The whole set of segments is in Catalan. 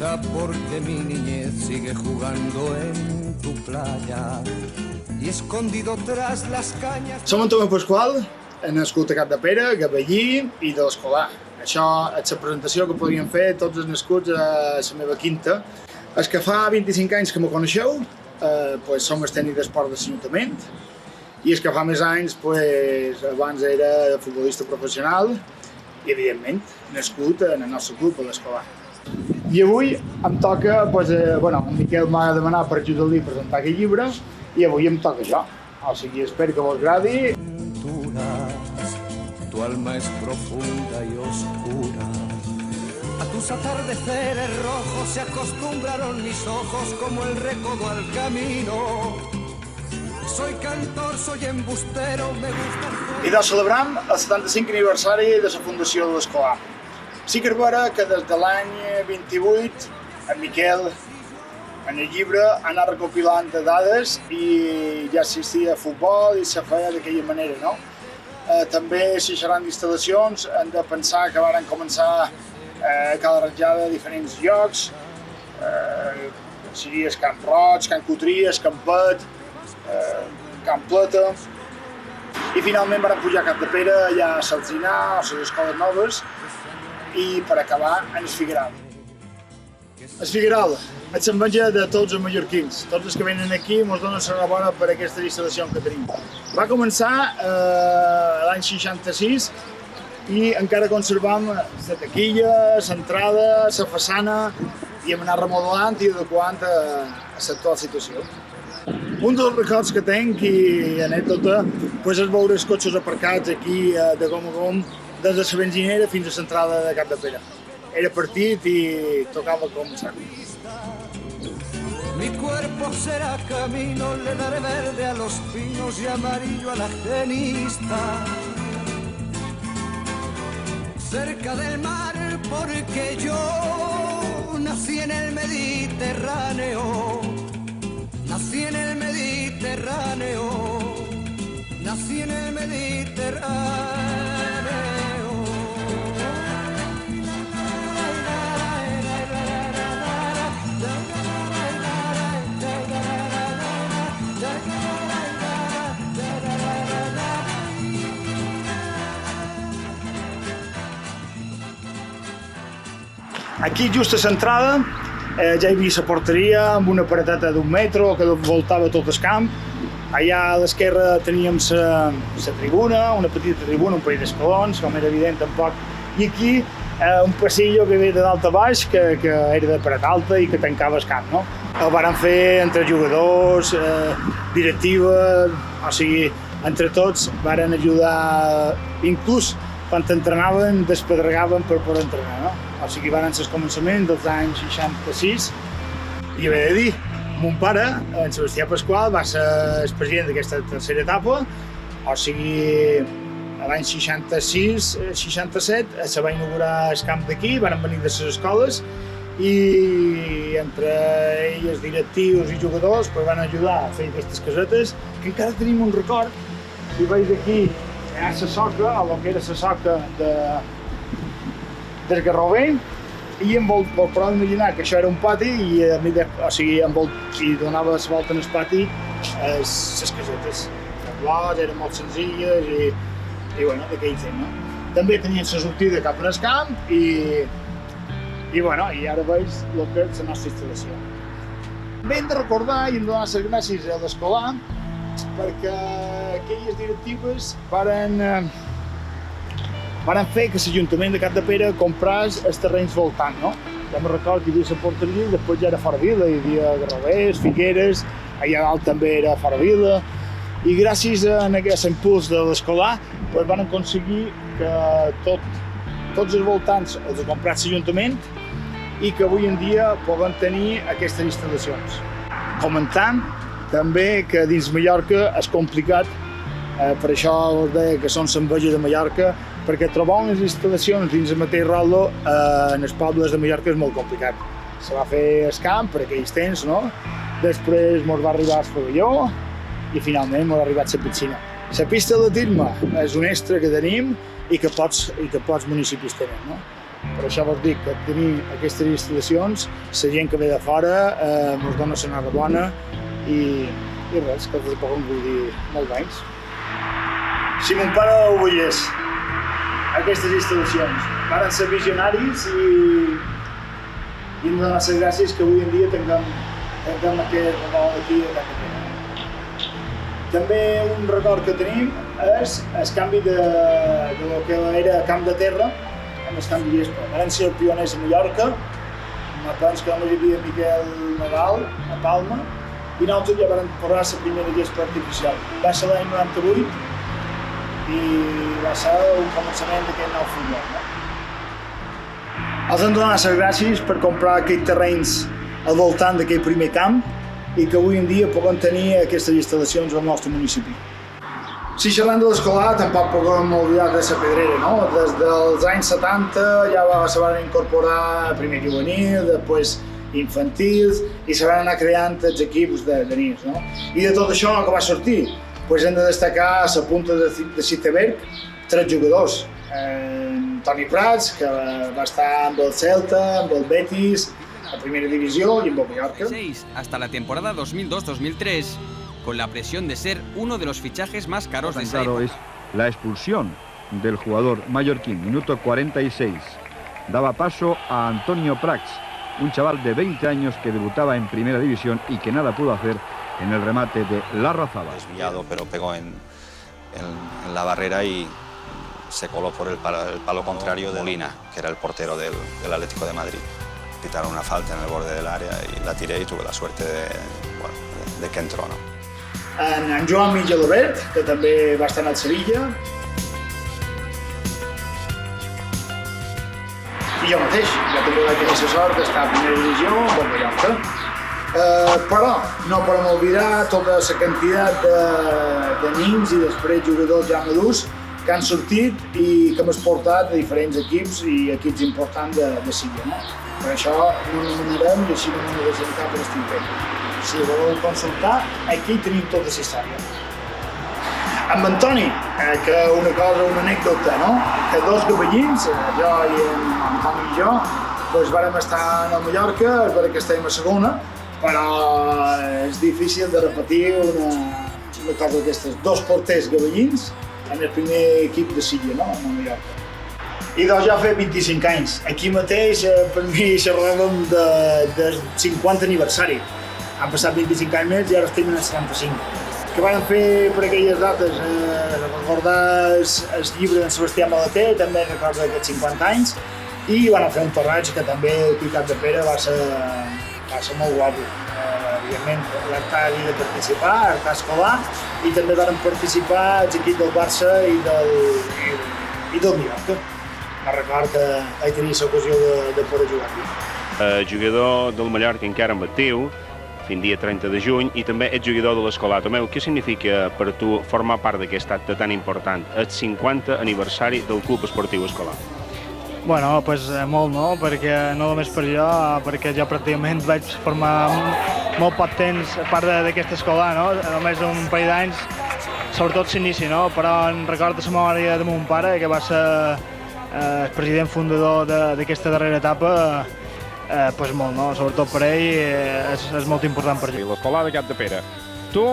risa porque mi niñez sigue jugando en tu playa y escondido tras las cañas. Som en Tomeu Pasqual, nascut a Capdepera, gavellí i de l'Escolà. Això és la presentació que podríem fer tots els nascuts a la meva quinta. És que fa 25 anys que me coneixeu, som el tècnic d'esport de l'Ajuntament, i és que fa més anys, abans era futbolista professional i, evidentment, nascut en el nostre club, a l'Escolà. I avui em toca, en Miquel m'ha demanat per ajudar-li a presentar aquest llibre, i avui em toca jo. O sigui, espero que vos agradi. Tu alma es profunda y oscura. A tus atardeceres rojos se acostumbraron mis ojos como el recodo al camino. Soy cantor, soy embustero, me gusta... I doncs celebrem el 75 aniversari de la fundació de l'Escolà. Sí que és vera que des de l'any 28 en Miquel, en el llibre, ha anat recopilant dades i ja assistia a futbol i se feia d'aquella manera, no? També, si seran d'instal·lacions, hem de pensar que varen començar cada ratjada a diferents llocs, seria Camp Roig, Can Cotries, Campet, Camp Plata, i finalment varen pujar a Capdepera, allà a Salzinar, a les escoles noves, i per acabar en el Figueral. El Figueral és l'enveja de tots els mallorquins. Tots els que venen aquí ens donen l'enhorabona per aquesta instal·lació que tenim. Va començar l'any 66 i encara conservam la taquilla, l'entrada, la façana, i hem anat remodelant i adequant a l'actual situació. Un dels records que tinc i anècdota és veure els cotxes aparcats aquí de gom a gom des de la benzinera fins a l'entrada de Capdepera. Era partit i tocava començar. Mi cuerpo será camino, le daré verde a los pinos y amarillo a la genista. Cerca del mar porque yo nací en el Mediterráneo. Nací en el Mediterráneo. Nací en el Mediterráneo. Aquí, just a l'entrada, ja hi havia la porteria amb una pareteta d'1 metre que voltava tot el camp. Allà a l'esquerra teníem la tribuna, una petita tribuna, un parell d'escalons, com era evident tampoc. I aquí un passillo que ve de dalt a baix, que era de paret alta i que tancava el camp, no? El varen fer entre jugadors, directiva, o sigui, entre tots varen ajudar, inclús quan entrenaven, despedregaven per poder entrenar, no? O sigui, van ser el començament dels anys 66 i he de dir, mon pare, en Sebastià Pasqual, va ser el president d'aquesta tercera etapa, o sigui, l'any 66-67 se va inaugurar el camp d'aquí, van venir de les escoles i entre ells, directius i jugadors, van ajudar a fer aquestes casetes, que encara tenim un record. Si veus aquí, hi ha la soca, el que era la soca del Garrover, i podeu imaginar que això era un pati i donava la volta en el pati les casetes. Les flors eren molt senzilles i d'aquell tema. També tenien la sortida cap al camp i ara veus el que és la nostra instal·lació. També hem de recordar i hem de donar les gràcies a l'Escolà perquè aquelles directives varen fer que l'Ajuntament de Capdepera comprés els terrenys voltant, no? Ja me'n recordo que hi havia la porteria i després ja era fora vila, hi havia Garrovers, Figueres, allà dalt també era fora vila, i gràcies a aquest impuls de l'Escolà van aconseguir que tots els voltants els ha comprat l'Ajuntament i que avui en dia poden tenir aquestes instal·lacions. Comentant també que dins Mallorca és complicat, per això us deia que són l'enveja de Mallorca, perquè trobar unes instal·lacions dins el mateix rotllo en els pobles de Mallorca és molt complicat. Se va fer el camp per aquells temps, no? Després ens va arribar el pavelló i finalment ens ha arribat la piscina. La pista d'atletisme és un extra que tenim i que pocs municipis tenen, no? Per això vos dic que tenir aquestes instal·lacions, la gent que ve de fora ens dona l'enhorabona i res, que us ho puc dir molt menys. Si mon pare ho veiés, aquestes instal·lacions, varen ser visionaris i hem de donar les gràcies que avui en dia tinguem aquest record aquí a Capdepera. També un record que tenim és el canvi de lo que era Camp de Terra amb el camp de gespa. Van ser els pioners a Mallorca, me penso que hi havia Miquel Nadal a Palma, i nosaltres ja vam posar la primera gespa artificial. Va ser l'any 98 i va ser el començament d'aquest nou futbol. No? Els hem donat les gràcies per comprar aquests terrenys al voltant d'aquell primer camp i que avui en dia puguem tenir aquestes instal·lacions al nostre municipi. Si xerrem de l'escolar, tampoc podem oblidar de la Pedrera, no? Des dels anys 70 ja se van incorporar primer juvenil, després infantils i se van anar creant els equips de nens, no? I de tot això que va sortir, doncs hem de destacar a la punta de Cisteberg 3 jugadors. Toni Prats, que va estar amb el Celta, amb el Betis, a primera divisió y en Mallorca. Hasta la temporada 2002-2003, con la presión de ser uno de los fichajes más caros de esa época. Es la expulsión del jugador mallorquín, minuto 46. Daba paso a Antonio Prats, un chaval de 20 años que debutaba en primera división y que nada pudo hacer en el remate de Larrazábal. Desviado, pero pegó en la barrera y se coló por el palo contrario de Molina, que era el portero del Atlético de Madrid. Pitaron una falta en el borde del área y la tiré y tuve la suerte de que entró, ¿no? En Joan Migelobert, que també va estar al Sevilla. I jo mateix, ja també vaig tenir la sort d'estar a primera divisió amb Mallorca. Però no podem oblidar tota la quantitat de nens i després jugadors ja madurs que han sortit i que hem exportat a diferents equips i equips importants de Silla. No? Per això no n'anomenarem i així no m'ho deixem cap per estimper. Si voleu consultar, aquí tenim tota la història. Amb Antoni, que una anècdota, no? Que dos gavellins, jo i en Antoni i jo, doncs vàrem estar a Mallorca, és vera que estem a segona, però és difícil de repetir una cosa d'aquestes. Dos porters gavellins en el primer equip de Silla, no? A Mallorca. I doncs ja fa 25 anys. Aquí mateix, per mi, xerràvem del 50 aniversari. Han passat 25 anys més i ara estem en el 75. Que vam fer per aquelles dates? Recordar el llibre d'en Sebastià Malater, també recorda aquests 50 anys, i vam fer un torneig que també aquí a Capdepera va ser molt guapo. Evidentment, l'Artà havia de participar, l'Artà escolar, i també vam participar els equips del Barça i del Mallorca. Me'n record que vaig tenir l'ocasió de poder jugar aquí. Jugador del Mallorca encara en actiu, fins dia 30 de juny, i també ets jugador de l'Escolar. Tomeu, què significa per tu formar part d'aquest acte tan important, el 50 aniversari del Club Esportiu Escolar? Bueno, pues molt, no? Perquè no només per jo, perquè jo pràcticament vaig formar molt poc temps part d'aquesta escolar, no? Només un parell d'anys, sobretot l'inici, no? Però en recordo la memòria de mon pare, que va ser el president fundador d'aquesta darrera etapa, pues molt, no? Sobretot per ell és molt important per ell. L'escolar de Capdepera. Tu,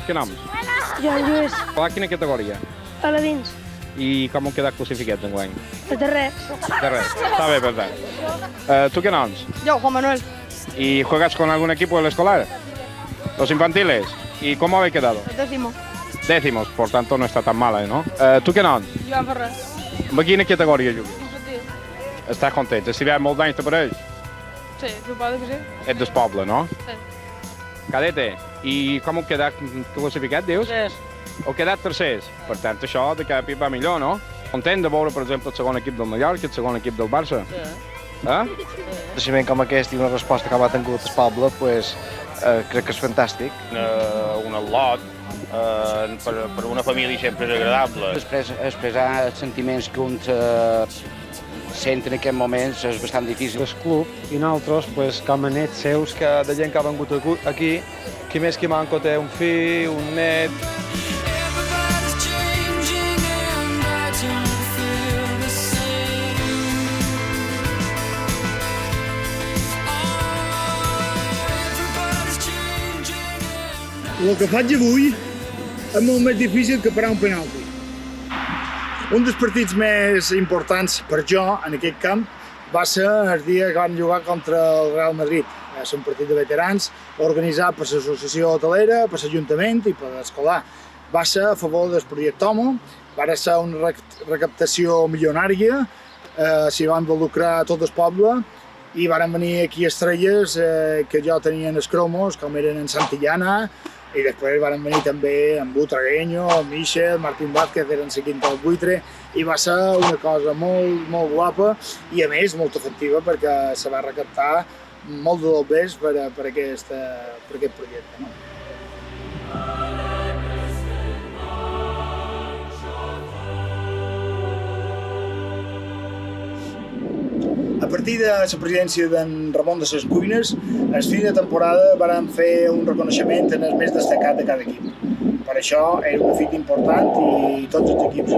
què noms? Joan Lluís. A quina categoria? Paladins. I com heu quedat classificats enguany? De res. De res. Està bé, per tant. ¿Tú qué noms? Yo, Juan Manuel. ¿Y juegas con algún equipo del escolar? ¿Los infantiles? ¿Y cómo habéis quedado? Décimo. Décimos, por tanto no está tan mala, ¿no? ¿Tu qué noms? Joan Ferrer. A quina categoria jugues? Infantil. Estàs content? Has estirat molt d'anys per ells? Sí, suposo que sí. Ets del poble, no? Sí. Cadete, i com heu quedat classificat, dius? Tres. Heu quedat tercers. Per tant, això de cada equip va millor, no? Content de veure, per exemple, el segon equip del Mallorca, el segon equip del Barça? Sí. Deixament com aquest i una resposta que m'ha tingut el poble, pues, crec que és fantàstic. Un al·lot, per una família sempre és agradable. Després, expressar els sentiments que un sent en aquests moments és bastant difícil. El club i nosaltres, pues, com a nets seus, que de gent que ha vengut aquí, qui més qui manco té un fill, un net. El que faig avui és molt més difícil que parar un penalti. Un dels partits més importants per jo en aquest camp va ser el dia que vam jugar contra el Real Madrid. Va ser un partit de veterans organitzat per l'associació hotelera, per l'Ajuntament i per l'escolar. Va ser a favor del projecte Homo, va ser una recaptació milionària, s'hi va involucrar tot el poble i van venir aquí estrelles que jo tenia en els cromos, com eren en Santillana, i després van venir també en Butragueño, Michel, Martín Vázquez, eren la quinta del buitre, i va ser una cosa molt, molt guapa i a més molt efectiva perquè se va recaptar molt de dobbers per aquest projecte. No? A partir de la presidència d'en Ramon de ses Cuines, al fi de temporada van fer un reconeixement en el més destacat de cada equip. Per això era una fita important i tots els equips.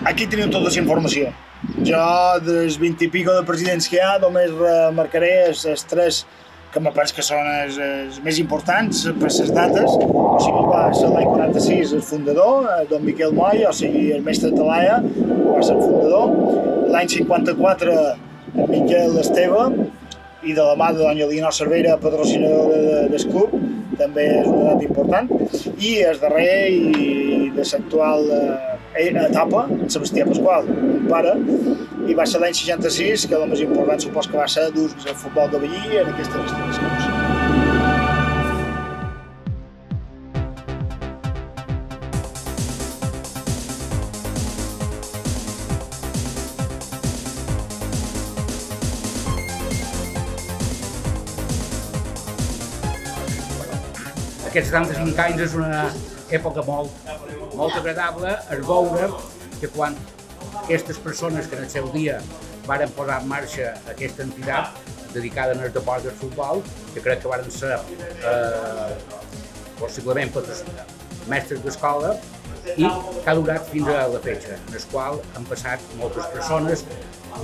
Aquí teniu tota la informació. Jo, dels 20 i pico de presidents que hi ha, només remarcaré els tres que me penso que són els més importants per les dates. O sigui, va ser l'any 46 el fundador, don Miquel Moll, o sigui, el mestre Talaia, va ser el fundador. L'any 54, el Miquel Esteve, i de la mà de doña Leonor Cervera, patrocinadora del club, també és una data important. I el darrer i de l'actual etapa, en Sebastià Pasqual, un pare, i va ser l'any 66, que el més important supos que va ser dur el futbol de Bellí en aquestes instal·lacions. Aquests 75 anys és una època molt agradable a veure que quan aquestes persones que en el seu dia varen posar en marxa aquesta entitat dedicada al deport del futbol, que crec que varen ser possiblement tots mestres d'escola i que ha durat fins a la fecha, en el qual han passat moltes persones,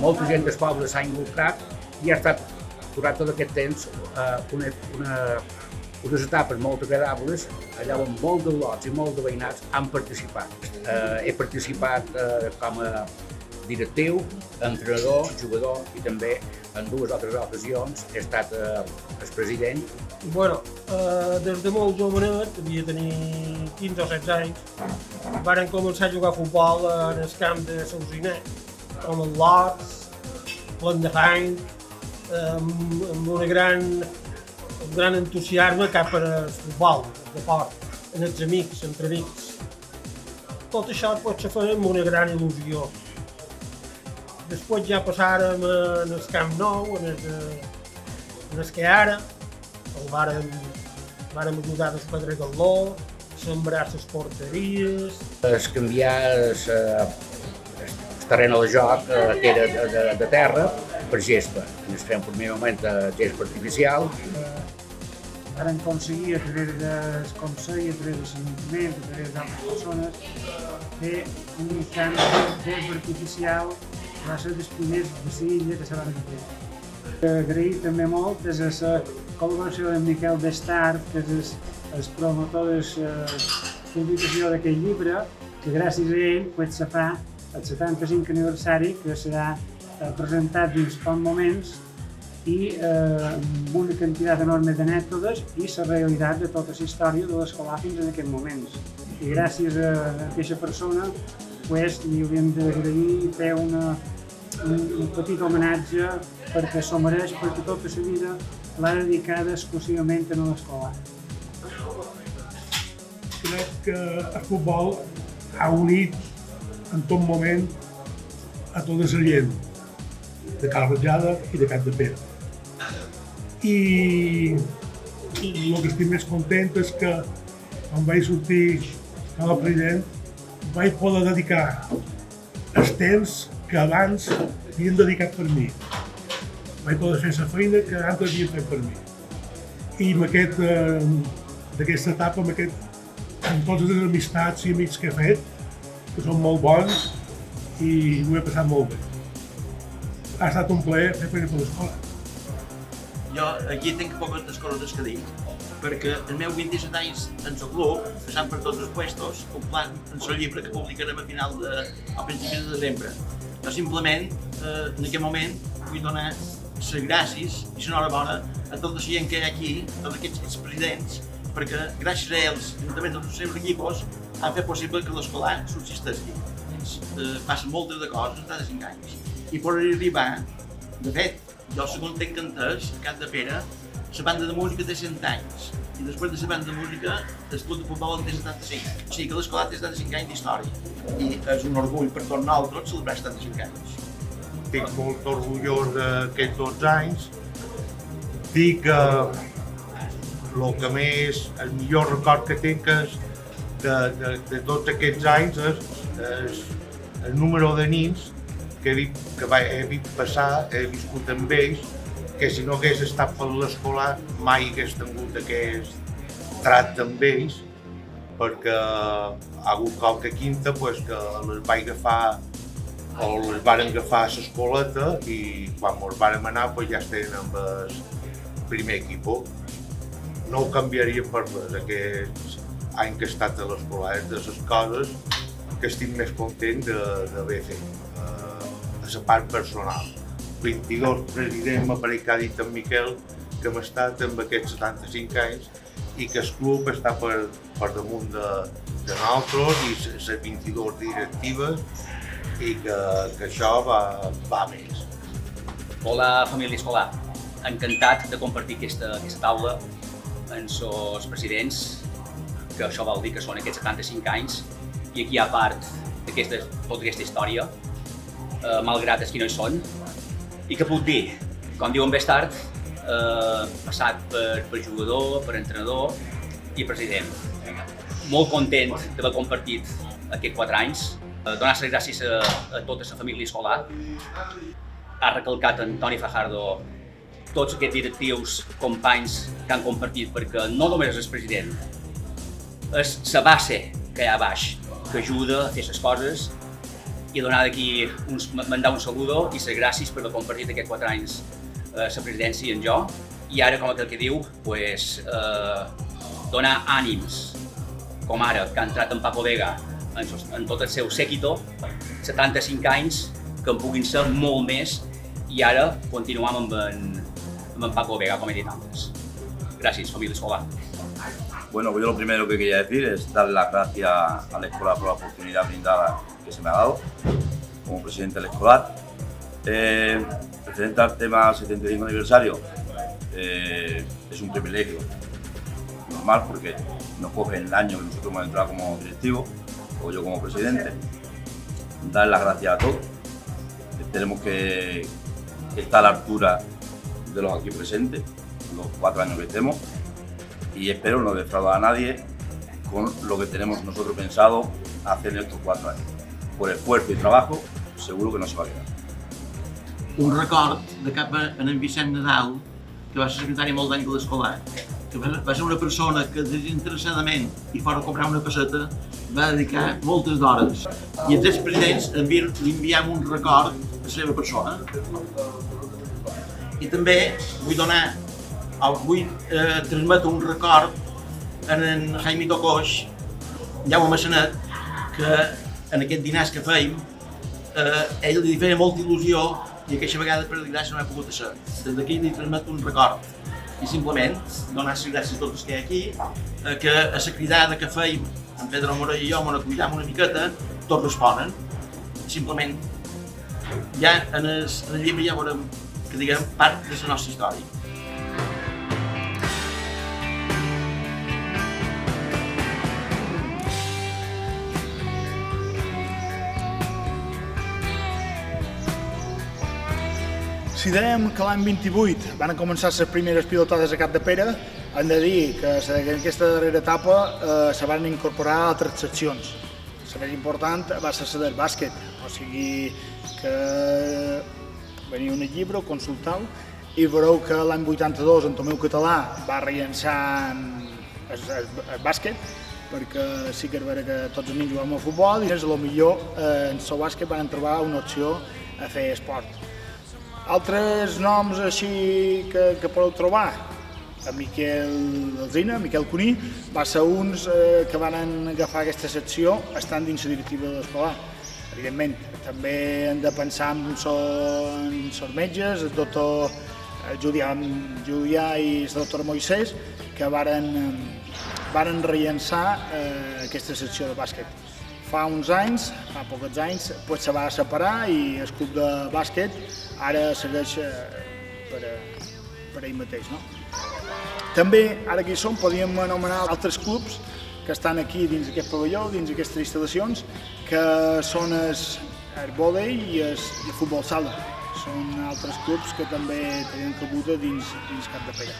molta gent del poble s'ha involucrat i ha estat durant tot aquest temps unes etapes molt agradables, allà on molt de lots i molt de veïnats han participat. He participat com a directiu, entrenador, jugador i també en dues altres ocasions he estat el president. Bueno, des de molt jovenet, devia tenir 15 o 16 anys, varen començar a jugar a futbol en el camp de Sausinet, com el Lots, plen de fang, amb un gran entusiasme cap al futbol, al deport, en els amics, entre amics. Tot això pot se fer amb una gran il·lusió. Després ja passàrem en el Camp Nou, en el que ara, el vàrem ajudar a pedregar galó, sembrar les porteries. Es canviar el terreny de joc, que era de terra, per gespa. Ens fem per mi moment gespa artificial. Varen aconseguir a través del Consell, a través del l'Ajuntament, a través d'altres persones, fer un camp gespa artificial que va ser dels primers de l'illa que se van fer. Agrair també molt des de la col·laboració de Miquel Bestart, que és el promotor de la publicació d'aquest llibre, que gràcies a ell se fa el 75 aniversari, que serà presentat dins pocs moments i amb una quantitat enorme d'anècdotes i la realitat de tota la història de l'escolar fins en aquests moments. I gràcies a aquesta persona li hauríem d'agrair i fer un petit homenatge perquè s'ho mereix, perquè tota la vida l'ha dedicada exclusivament a l'escolar. Crec que el futbol ha unit en tot moment a tota la gent de Cal Ratjada i de Cap de Pere. I el que estic més content és que quan vaig sortir com a president vaig poder dedicar el temps que abans havien dedicat per mi. vaig poder fer la feina que antes havia fet per mi. I d'aquesta etapa, amb totes les amistats i amics que he fet, que són molt bons, i ho he passat molt bé. Ha estat un plaer fer feina per l'escola. Jo aquí tinc poques coses que dir, perquè els meus 27 anys en el club, passant per tots els puestos, complant en el llibre que publicarem a principi de desembre. Jo simplement, en aquest moment, vull donar les gràcies i l'enhorabona a tota la gent que hi ha aquí, a tots aquests presidents, perquè gràcies a ells, juntament amb els seus equipos, han fet possible que l'escolar subsisteixi. Passen moltes de coses en cada 5 anys. I per arribar, de fet, jo segon tinc entès, a Cap de Pere, la banda de música té 100 anys. I després de la banda de música, el club de futbol en té 75. O sigui que l'escola té 75 anys d'història. I és un orgull per tots nosaltres celebrar 75 anys. Estic molt orgullós d'aquests 12 anys. Dic que el millor record que tinc de tots aquests anys és el número de nins que he vist passar, he viscut amb ells, que si no hagués estat per l'escola mai hagués tingut aquest tracte amb ells, perquè ha hagut qualque quinta que les vaig agafar o les varen agafar a l'escoleta i quan ens vàrem anar ja estaven amb el primer equip. No ho canviaria per res, aquest any que he estat a l'escola, és de les coses que estic més content d'haver fet, a la part personal. 22 president, m'ha parell que ha dit en Miquel, que hem estat amb aquests 75 anys i que el club està per damunt de nosaltres i les 22 directives i que això va més. Hola, família escolar. Encantat de compartir aquesta taula amb els presidents, que això vol dir que són aquests 75 anys, i aquí hi ha part tota aquesta història, malgrat els qui no hi són, i que puc dir, com diuen més tard, passat per jugador, per entrenador i president. Molt content d'haver compartit aquests 4 anys, donar les gràcies a tota la família escolar. Ha recalcat Antoni Fajardo tots aquests directius, companys que han compartit, perquè no només és el president, és la base que hi ha a baix, que ajuda a fer les coses, i donar d'aquí, mandar un saludo i les gràcies per haver compartit aquests 4 anys la presidència i en jo. I ara, com aquell que diu, donar ànims, com ara que ha entrat en Paco Vega en tot el seu séquito, 75 anys que en puguin ser molt més, i ara continuam amb en Paco Vega, como he dicho antes. Gracias, familia escolar. Bueno, pues yo lo primero que quería decir es darle las gracias a la escuela por la oportunidad brindada que se me ha dado como presidente del escolar. Referente al tema 75 aniversario, es un privilegio normal porque nos coge en el año que nosotros hemos entrado como directivo o yo como presidente. Dar las gracias a todos. Esperemos que está a la altura de los aquí presentes, los 4 años que estemos, y espero no defraudar a nadie con lo que tenemos nosotros pensado hacer en estos 4 años. Por esfuerzo y trabajo, seguro que no se va a quedar. Un record de cap a en Vicent Nadal, que va ser secretari molt d'any de l'escolar, que va ser una persona que desinteressadament i fora cobrar una passeta va dedicar moltes d'hores. I els presidents li enviam un record de la seva persona. I també vull transmetre un record a en Jaimito Coix, Jaume Massanet, que en aquest dinars que fèiem, ell li feia molta il·lusió i aquesta vegada per desgràcia no he pogut ser. Des d'aquí li transmeto un record i simplement donar les gràcies a tots els que hi ha aquí, que a la cridada que fèiem en Pedro Morell i jo, on cuidàvem una miqueta, tots responen. Simplement ja en el llibre ja veurem que diguem part de la nostra història. Si dèiem que l'any 28 van començar les primeres pilotades a Cap de Pere, hem de dir que en aquesta darrera etapa se van incorporar altres seccions. La més important va ser la del bàsquet, o sigui que veniu un llibre, consultau, i veureu que l'any 82 en Tomeu Català va rellençar el bàsquet, perquè sí que és vera que tots els nens jugàvem al futbol i potser en el bàsquet van trobar una opció a fer esport. Altres noms així que podeu trobar, en Miquel Alzina, Miquel Cuní, va ser uns que van agafar aquesta secció estant dins la directiva de l'escolar. Evidentment, també hem de pensar en els metges, el doctor Julià i la doctora Moisès, que varen rellençar aquesta secció de bàsquet. Fa uns anys, fa pocs anys, se va separar i el club de bàsquet ara segueix per ell mateix. També, ara que hi som, podríem anomenar altres clubs que estan aquí dins aquest pavelló, dins aquestes instal·lacions, que són el vòlei i el futbol sala. Són altres clubs que també tenen cabuda dins Capdepera.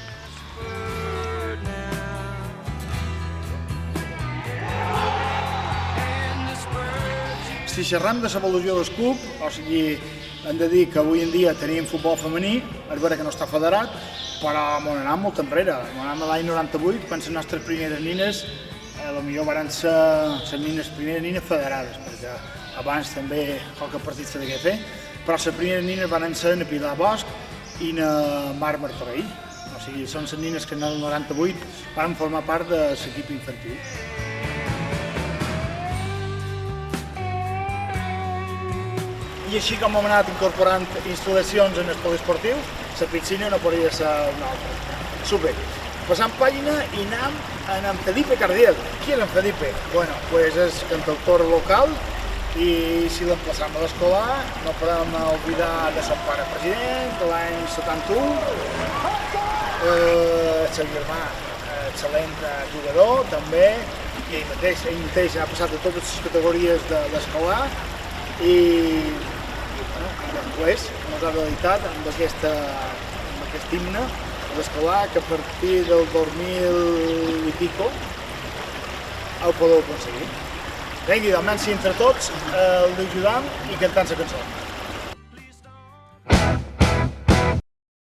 Si xerram de l'evolució del club, o sigui, hem de dir que avui en dia tenim futbol femení, és vera que no està federat, però m'ho anàvem molt enrere. M'ho anàvem l'any 98, quan les nostres primeres nines potser van ser les primeres nines federades, perquè abans també qualque partit se degué fer, però les primeres nines van ser na Pilar Bosch i na Mar Martorell. O sigui, són les nines que en el 98 van formar part de l'equip infantil. I així com hem anat incorporant instal·lacions en el poliesportiu, la piscina no podria ser una altra. Super. Passant pàgina i anem amb Felipe Cardiel. Qui és en Felipe? Bueno, és el cantautor local i si l'emplaçam a l'escolar no podem oblidar de son pare president, de l'any 71, el seu germà, excel·lent jugador també, i ell mateix ha passat a totes les categories de l'escolar i després ens ha dedicat amb aquest himne a l'escolar que a partir del 2000 i pico el podeu aconseguir. Vengui, almenys si entre tots l'ajudam i cantant la cançó.